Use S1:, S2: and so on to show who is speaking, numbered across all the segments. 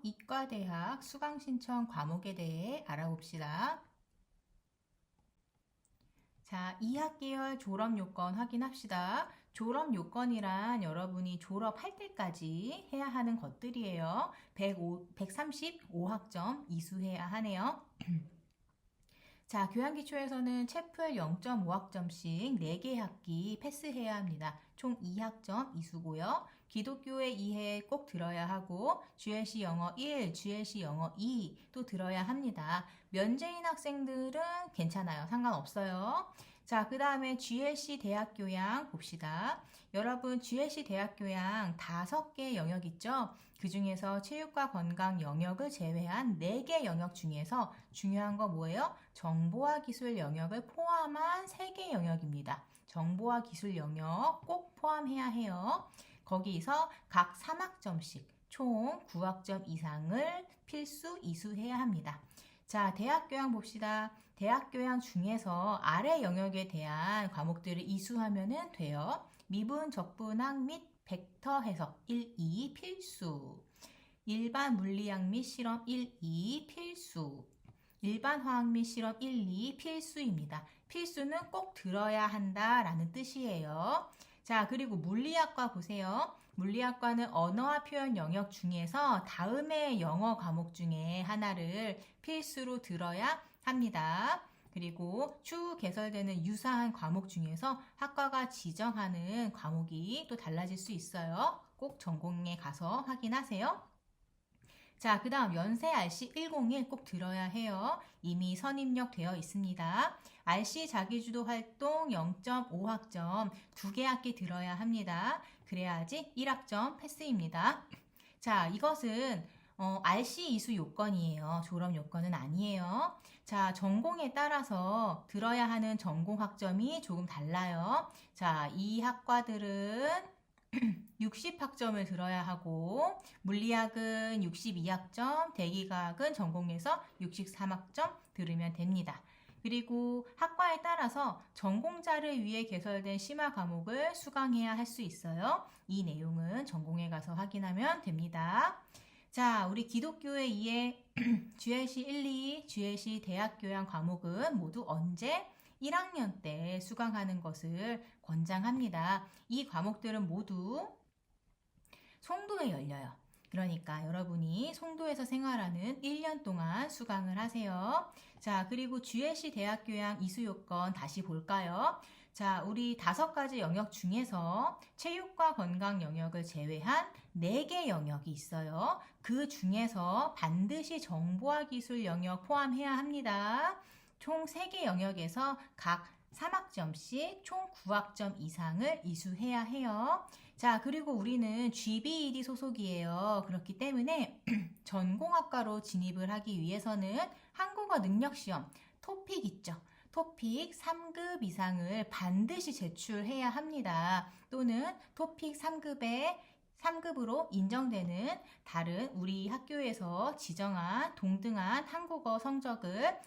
S1: 이과대학 수강신청 과목에 대해 알아봅시다. 자, 2학기열 졸업요건 확인합시다. 졸업요건이란 여러분이 졸업할 때까지 해야 하는 것들이에요. 135학점 이수해야 하네요. 자, 교양기초에서는 채플 0.5학점씩 4개 학기 패스해야 합니다. 총 2학점 이수고요. 기독교의 이해 꼭 들어야 하고 GLC 영어 1, GLC 영어 2 또 들어야 합니다. 면제인 학생들은 괜찮아요. 상관없어요. 자, 그 다음에 GLC 대학교양 봅시다. 여러분 GLC 대학교양 5개 영역 있죠? 그 중에서 체육과 건강 영역을 제외한 4개 영역 중에서 중요한 거 뭐예요? 정보와 기술 영역을 포함한 3개 영역입니다. 정보와 기술 영역 꼭 포함해야 해요. 거기서 각 3학점씩 총 9학점 이상을 필수 이수해야 합니다. 자, 대학교양 봅시다. 대학교양 중에서 아래 영역에 대한 과목들을 이수하면 돼요. 미분, 적분학 및 벡터 해석 1, 2 필수. 일반 물리학 및 실험 1, 2 필수. 일반 화학 및 실험 1, 2 필수입니다. 필수는 꼭 들어야 한다라는 뜻이에요. 자, 그리고 물리학과 보세요. 물리학과는 언어와 표현 영역 중에서 다음의 영어 과목 중에 하나를 필수로 들어야 합니다. 그리고 추후 개설되는 유사한 과목 중에서 학과가 지정하는 과목이 또 달라질 수 있어요. 꼭 전공에 가서 확인하세요. 자, 그 다음 연세 RC 101 꼭 들어야 해요. 이미 선입력 되어 있습니다. RC 자기주도 활동 0.5학점 2개 학기 들어야 합니다. 그래야지 1학점 패스입니다. 자, 이것은 RC 이수 요건이에요. 졸업 요건은 아니에요. 자, 전공에 따라서 들어야 하는 전공 학점이 조금 달라요. 자, 이 학과들은 60학점을 들어야 하고 물리학은 62학점, 대기과학은 전공에서 63학점 들으면 됩니다. 그리고 학과에 따라서 전공자를 위해 개설된 심화 과목을 수강해야 할 수 있어요. 이 내용은 전공에 가서 확인하면 됩니다. 자, 우리 기독교의 이해 GLC 1, 2, GLC 대학교양 과목은 모두 언제? 1학년 때 수강하는 것을 권장합니다. 이 과목들은 모두 송도에 열려요. 그러니까 여러분이 송도에서 생활하는 1년 동안 수강을 하세요. 자, 그리고 GLC 대학교양 이수요건 다시 볼까요? 자, 우리 5가지 영역 중에서 체육과 건강 영역을 제외한 4개 영역이 있어요. 그 중에서 반드시 정보와 기술 영역 포함해야 합니다. 총 3개 영역에서 각 3학점씩 총 9학점 이상을 이수해야 해요. 자, 그리고 우리는 GBED 소속이에요. 그렇기 때문에 전공학과로 진입을 하기 위해서는 한국어 능력시험, 토픽 있죠. 토픽 3급 이상을 반드시 제출해야 합니다. 또는 토픽 3급으로 인정되는 다른 우리 학교에서 지정한 동등한 한국어 성적을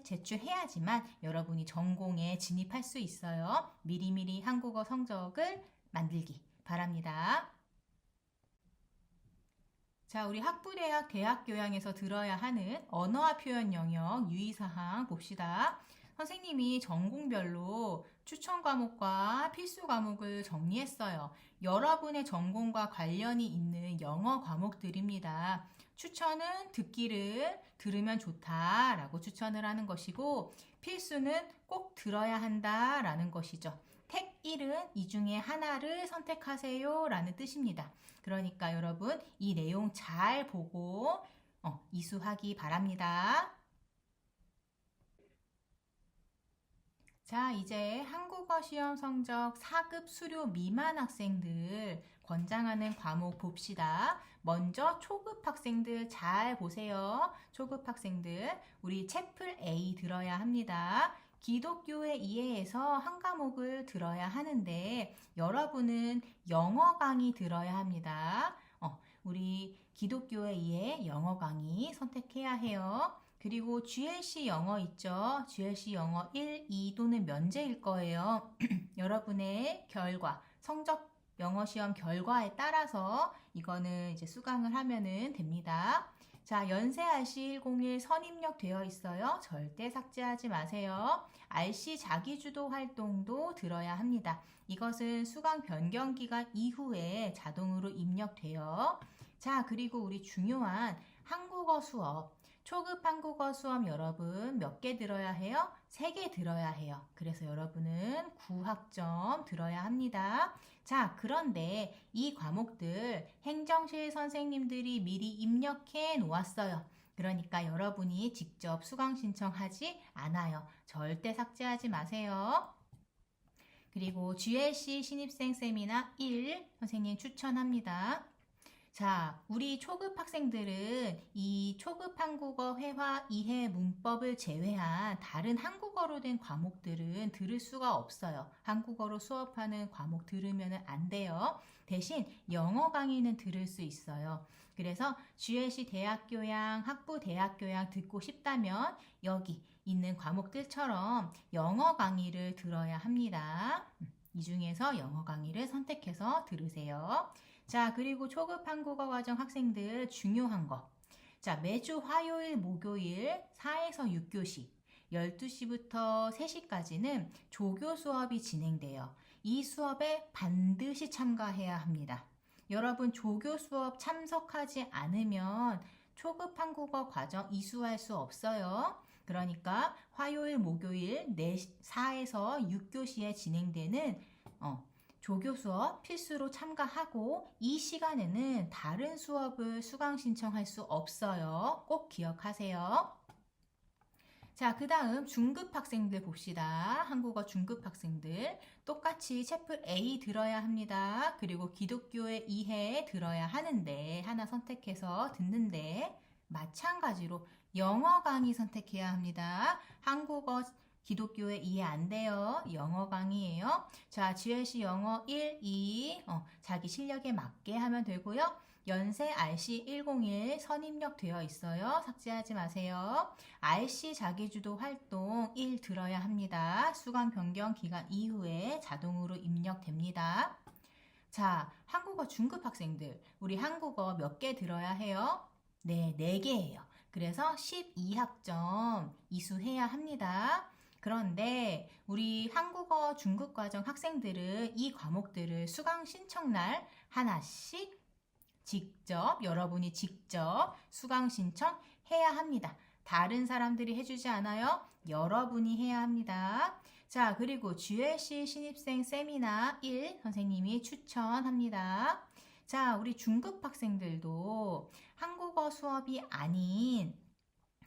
S1: 제출해야지만 여러분이 전공에 진입할 수 있어요. 미리미리 한국어 성적을 만들기 바랍니다. 자, 우리 학부대학 대학교양에서 들어야 하는 언어와 표현 영역 유의사항 봅시다. 선생님이 전공별로 추천 과목과 필수 과목을 정리했어요. 여러분의 전공과 관련이 있는 영어 과목들입니다. 추천은 듣기를 들으면 좋다라고 추천을 하는 것이고 필수는 꼭 들어야 한다라는 것이죠. 택 1은 이 중에 하나를 선택하세요 라는 뜻입니다. 그러니까 여러분 이 내용 잘 보고 이수하기 바랍니다. 자, 이제 한국어 시험 성적 4급 수료 미만 학생들 권장하는 과목 봅시다. 먼저 초급 학생들 잘 보세요. 초급 학생들 우리 채플 A 들어야 합니다. 기독교의 이해에서 한 과목을 들어야 하는데 여러분은 영어 강의 들어야 합니다. 우리 기독교의 이해 영어 강의 선택해야 해요. 그리고 GLC 영어 있죠? GLC 영어 1, 2도는 면제일 거예요. 여러분의 결과, 성적 영어 시험 결과에 따라서 이거는 이제 수강을 하면은 됩니다. 자, 연세 RC 101 선입력 되어 있어요. 절대 삭제하지 마세요. RC 자기주도 활동도 들어야 합니다. 이것은 수강 변경 기간 이후에 자동으로 입력돼요. 자, 그리고 우리 중요한 한국어 수업. 초급 한국어 수업 여러분 몇 개 들어야 해요? 3개 들어야 해요. 그래서 여러분은 9학점 들어야 합니다. 자, 그런데 이 과목들 행정실 선생님들이 미리 입력해 놓았어요. 그러니까 여러분이 직접 수강 신청하지 않아요. 절대 삭제하지 마세요. 그리고 GLC 신입생 세미나 1 선생님 추천합니다. 자, 우리 초급 학생들은 이 초급 한국어 회화 이해 문법을 제외한 다른 한국어로 된 과목들은 들을 수가 없어요. 한국어로 수업하는 과목 들으면 안 돼요. 대신 영어 강의는 들을 수 있어요. 그래서 GLC 대학교양, 학부 대학교양 듣고 싶다면 여기 있는 과목들처럼 영어 강의를 들어야 합니다. 이 중에서 영어 강의를 선택해서 들으세요. 자, 그리고 초급 한국어 과정 학생들 중요한 거. 자, 매주 화요일, 목요일 4에서 6교시 12시부터 3시까지는 조교 수업이 진행돼요. 이 수업에 반드시 참가해야 합니다. 여러분 조교 수업 참석하지 않으면 초급 한국어 과정 이수할 수 없어요. 그러니까 화요일, 목요일 4에서 6교시에 진행되는 조교 수업 필수로 참가하고 이 시간에는 다른 수업을 수강 신청할 수 없어요. 꼭 기억하세요. 자, 그 다음 중급 학생들 봅시다. 한국어 중급 학생들 똑같이 채플 A 들어야 합니다. 그리고 기독교의 이해 들어야 하는데 하나 선택해서 듣는데 마찬가지로 영어 강의 선택해야 합니다. 한국어 기독교에 이해 안 돼요. 영어 강의예요. 자, GLC 영어 1, 2 자기 실력에 맞게 하면 되고요. 연세 RC 101 선입력 되어 있어요. 삭제하지 마세요. RC 자기주도 활동 1 들어야 합니다. 수강 변경 기간 이후에 자동으로 입력됩니다. 자, 한국어 중급 학생들 우리 한국어 몇 개 들어야 해요? 네, 4개예요. 그래서 12학점 이수해야 합니다. 그런데 우리 한국어 중급과정 학생들은 이 과목들을 수강 신청날 하나씩 여러분이 직접 수강 신청해야 합니다. 다른 사람들이 해주지 않아요. 여러분이 해야 합니다. 자, 그리고 GLC 신입생 세미나 1 선생님이 추천합니다. 자, 우리 중급 학생들도 한국어 수업이 아닌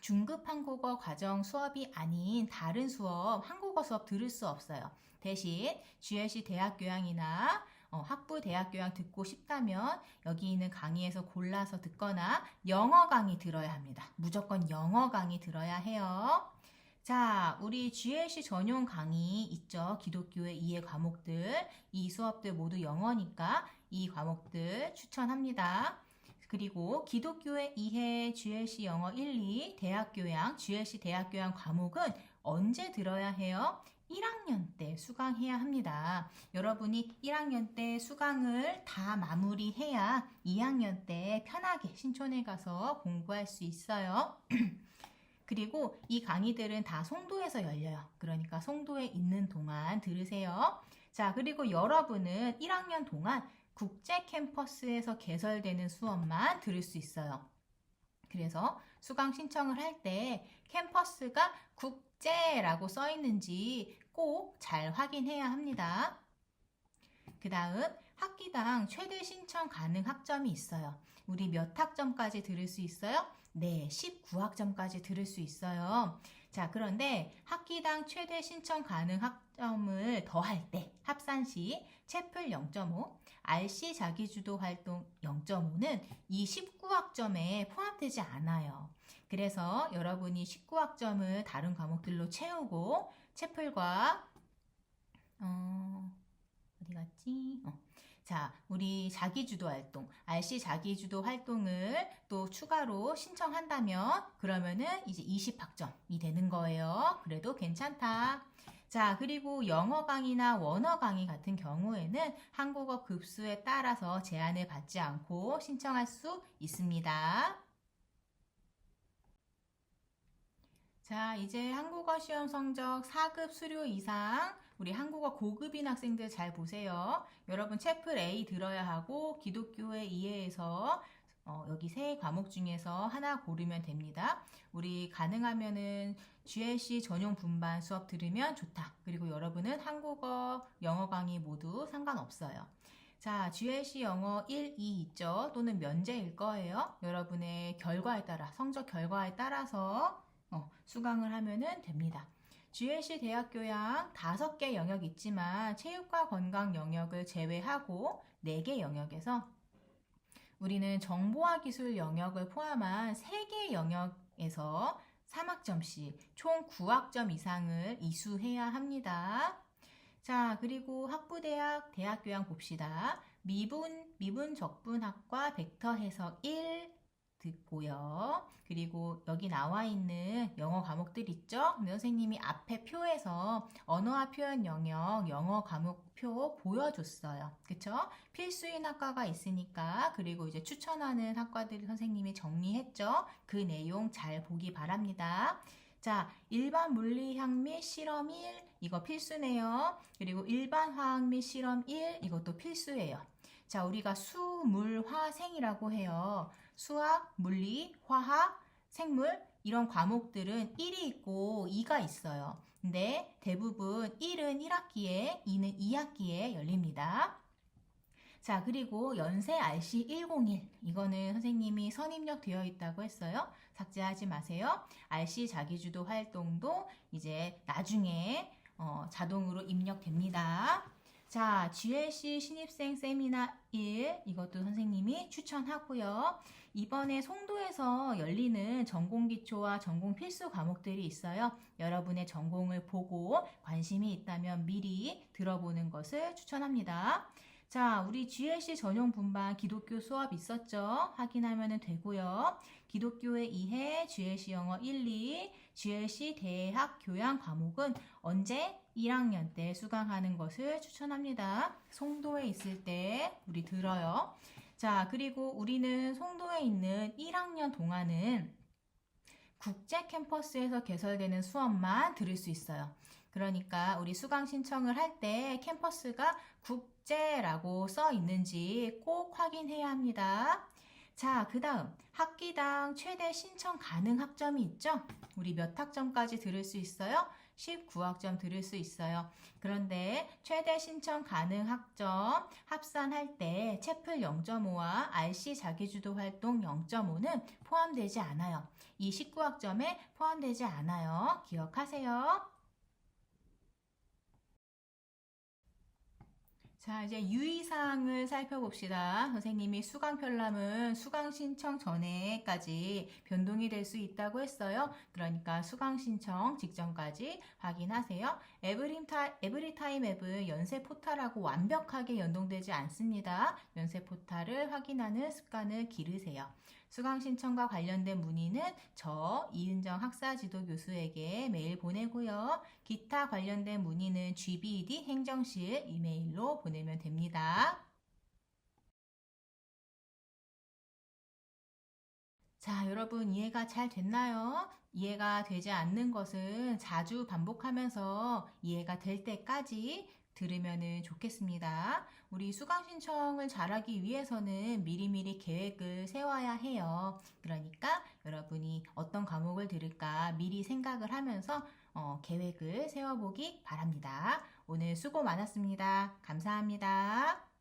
S1: 중급 한국어 과정 수업이 아닌 다른 수업, 한국어 수업 들을 수 없어요. 대신 GLC 대학교양이나 학부 대학교양 듣고 싶다면 여기 있는 강의에서 골라서 듣거나 영어 강의 들어야 합니다. 무조건 영어 강의 들어야 해요. 자, 우리 GLC 전용 강의 있죠. 기독교의 이해 과목들. 이 수업들 모두 영어니까 이 과목들 추천합니다. 그리고 기독교의 이해 GLC 영어 1, 2 대학교양 GLC 대학교양 과목은 언제 들어야 해요? 1학년 때 수강해야 합니다. 여러분이 1학년 때 수강을 다 마무리해야 2학년 때 편하게 신촌에 가서 공부할 수 있어요. 그리고 이 강의들은 다 송도에서 열려요. 그러니까 송도에 있는 동안 들으세요. 자, 그리고 여러분은 1학년 동안 국제 캠퍼스에서 개설되는 수업만 들을 수 있어요. 그래서 수강 신청을 할 때 캠퍼스가 국제라고 써 있는지 꼭 잘 확인해야 합니다. 그 다음 학기당 최대 신청 가능 학점이 있어요. 우리 몇 학점까지 들을 수 있어요? 네, 19학점까지 들을 수 있어요. 자, 그런데 학기당 최대 신청 가능 학점을 더할 때 합산 시 채플 0.5, RC 자기주도 활동 0.5는 이 19학점에 포함되지 않아요. 그래서 여러분이 19학점을 다른 과목들로 채우고 채플과 어디 갔지? 자, 우리 자기주도 활동, RC 자기주도 활동을 또 추가로 신청한다면 그러면은 이제 20학점이 되는 거예요. 그래도 괜찮다. 자, 그리고 영어 강의나 원어 강의 같은 경우에는 한국어 급수에 따라서 제한을 받지 않고 신청할 수 있습니다. 자, 이제 한국어 시험 성적 4급 수료 이상, 우리 한국어 고급인 학생들 잘 보세요. 여러분 채플 A 들어야 하고 기독교의 이해에서 여기 세 과목 중에서 하나 고르면 됩니다. 우리 가능하면은 GLC 전용 분반 수업 들으면 좋다. 그리고 여러분은 한국어, 영어 강의 모두 상관없어요. 자, GLC 영어 1, 2 있죠? 또는 면제일 거예요. 여러분의 결과에 따라, 성적 결과에 따라서 수강을 하면 됩니다. GLC 대학교양 5개 영역 있지만 체육과 건강 영역을 제외하고 4개 영역에서 우리는 정보화 기술 영역을 포함한 3개 영역에서 3학점씩 총 9학점 이상을 이수해야 합니다. 자, 그리고 학부대학 대학교양 봅시다. 미분 적분학과 벡터 해석 1 듣고요. 그리고 여기 나와 있는 영어 과목들 있죠? 선생님이 앞에 표에서 언어와 표현 영역 영어 과목표 보여줬어요. 그쵸? 필수인 학과가 있으니까 그리고 이제 추천하는 학과들 선생님이 정리했죠? 그 내용 잘 보기 바랍니다. 자, 일반 물리학 및 실험 1 이거 필수네요. 그리고 일반 화학 및 실험 1 이것도 필수예요. 자, 우리가 수, 물, 화, 생이라고 해요. 수학, 물리, 화학, 생물 이런 과목들은 1이 있고 2가 있어요. 근데 대부분 1은 1학기에, 2는 2학기에 열립니다. 자, 그리고 연세 RC 101 이거는 선생님이 선입력 되어 있다고 했어요. 삭제하지 마세요. RC 자기주도 활동도 이제 나중에 자동으로 입력됩니다. 자, GLC 신입생 세미나 1 이것도 선생님이 추천하고요. 이번에 송도에서 열리는 전공기초와 전공 필수 과목들이 있어요. 여러분의 전공을 보고 관심이 있다면 미리 들어보는 것을 추천합니다. 자, 우리 GLC 전용 분반 기독교 수업 있었죠? 확인하면 되고요. 기독교의 이해, GLC 영어 1, 2, GLC 대학 교양 과목은 언제? 1학년 때 수강하는 것을 추천합니다. 송도에 있을 때 우리 들어요. 자, 그리고 우리는 송도에 있는 1학년 동안은 국제 캠퍼스에서 개설되는 수업만 들을 수 있어요. 그러니까 우리 수강 신청을 할 때 캠퍼스가 국제라고 써 있는지 꼭 확인해야 합니다. 자, 그 다음 학기당 최대 신청 가능 학점이 있죠? 우리 몇 학점까지 들을 수 있어요? 19학점 들을 수 있어요. 그런데 최대 신청 가능 학점 합산할 때 채플 0.5와 RC 자기주도 활동 0.5는 포함되지 않아요. 이 19학점에 포함되지 않아요. 기억하세요. 자, 이제 유의사항을 살펴봅시다. 선생님이 수강 편람은 수강 신청 전에까지 변동이 될 수 있다고 했어요. 그러니까 수강 신청 직전까지 확인하세요. 에브리타임 앱은 연세 포탈하고 완벽하게 연동되지 않습니다. 연세 포탈을 확인하는 습관을 기르세요. 수강 신청과 관련된 문의는 저 이은정 학사지도 교수에게 메일 보내고요. 기타 관련된 문의는 GBED 행정실 이메일로 보내면 됩니다. 자, 여러분 이해가 잘 됐나요? 이해가 되지 않는 것은 자주 반복하면서 이해가 될 때까지 들으면 좋겠습니다. 우리 수강 신청을 잘하기 위해서는 미리미리 계획을 세워야 해요. 그러니까 여러분이 어떤 과목을 들을까 미리 생각을 하면서 계획을 세워보기 바랍니다. 오늘 수고 많았습니다. 감사합니다.